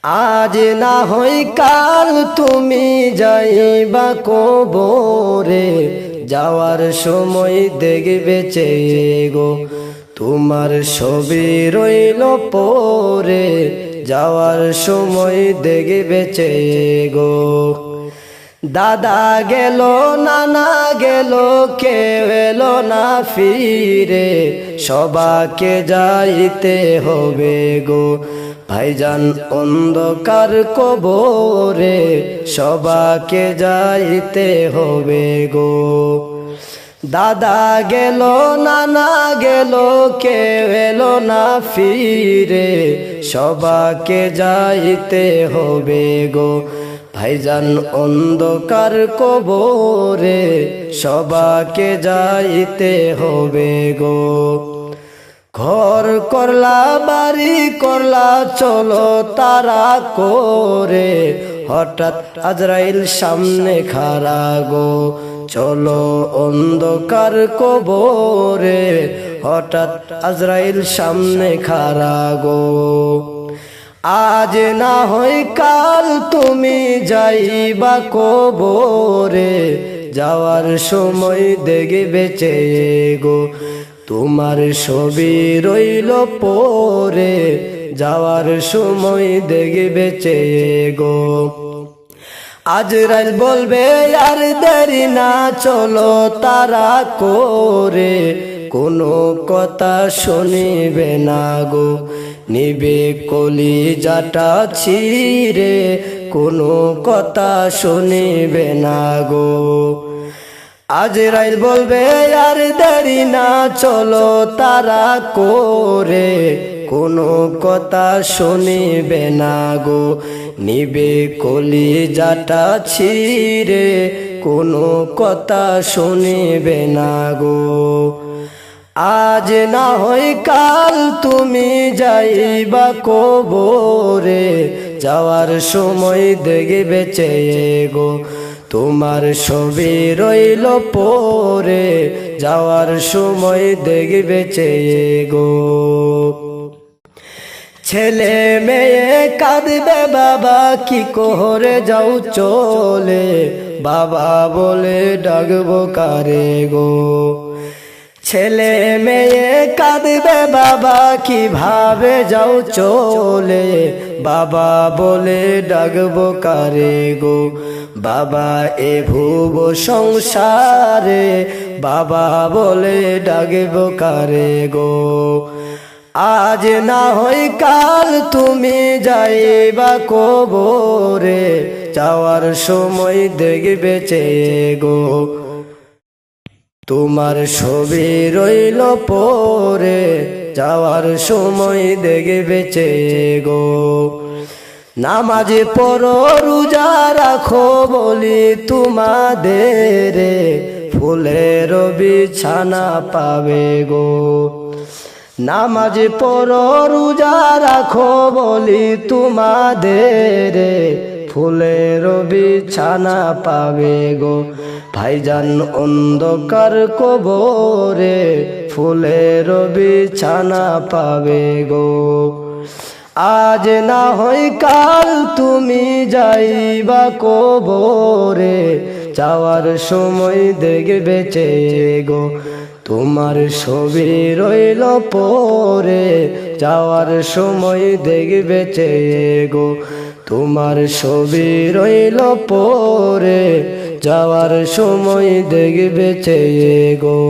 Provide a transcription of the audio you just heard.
আজ না হয় কাল তুমি যাইবা কবরে, যাওয়ার সময় দেখবে চেয়ে গো তোমার ছবি রইল পরে, যাওয়ার সময় দেখবে চেয়ে গো। দাদা গেল নানা গেল কেউ এলো না ফিরে, সবাকে যাইতে হবে গো ভাইজান অন্ধকার কবরে, সবাকে যাইতে হবে গো। দাদা গেল নানা গেল কেউ এলো না ফিরে, সবাকে যাইতে হবে গো ভাইজান অন্ধকার কবরে, সবাকে যাইতে হবে গো। ঘর করলা বাড়ি করলা চলো তারা করে, হঠাৎ আজরাইল সামনে খাড়া গো চলো অন্ধকার কবরে, হঠাৎ আজরাইল সামনে খাড়া গো। আজ না হয় কাল তুমি যাইবা কবরে, যাওয়ার সময় দেখবে চেয়ে গো তোমার ছবি রইল পরে, যাওয়ার সময় দেখবে চেয়ে গো। আজরাইল বলবে আর দেরি না চলো তারা করে, কোনো কথা শুনিবে না গো নিবে কলিজাটা ছিঁড়ে, কোনো কথা শুনিবে না গো। আজরাইল বলবে আর দেরি না চলো তারা করে, কোনো কথা শুনিবে না গো নিবে কলিজাটা ছিঁড়ে, কোনো কথা শুনিবে না গো। আজ না হয় কাল তুমি যাইবা কবরে, যাওয়ার সময় দেখবে চেয়ে গো তোমার ছবি রইল পরে, যাওয়ার সময় দেখবে চেয়ে গো। ছেলে মেয়ে কাঁদবে বাবা কি করে যাও চলে, বাবা বলে ডাকবো কারে গো। ছেলে মেয়ে কাঁদবে বাবা কিভাবে যাও চলে, বাবা বলে ডাকবো কারে গো। বাবা এ ভুব সংসারে, বাবা বলে ডাকবো কারে গো। আজ না হয় কাল তুমি যাইবা কবরে, যাওয়ার সময় দেখবে চেয়ে গো তোমার ছবি রইল পরে, যাওয়ার সময় দেখবে চেয়ে গো। নামাজ পড়ো রোজা রাখো বলি তোমাদের, ফুলের বিছানা পাবে গো। নামাজ পড়ো রোজা রাখো বলি তোমাদের, ফুলের বিছানা পাবে গো ভাইজান অন্ধকার কবরে, ফুলের বিছানা পাবে গো। আজ না হয় কাল তুমি যাইবা কবরে, যাওয়ার সময় দেখবে চেয়ে গো তোমার ছবি রইল পরে, যাওয়ার সময় দেখবে চেয়ে গো তোমার ছবি রইল পরে, যাওয়ার সময় দেখবে চেয়ে গো।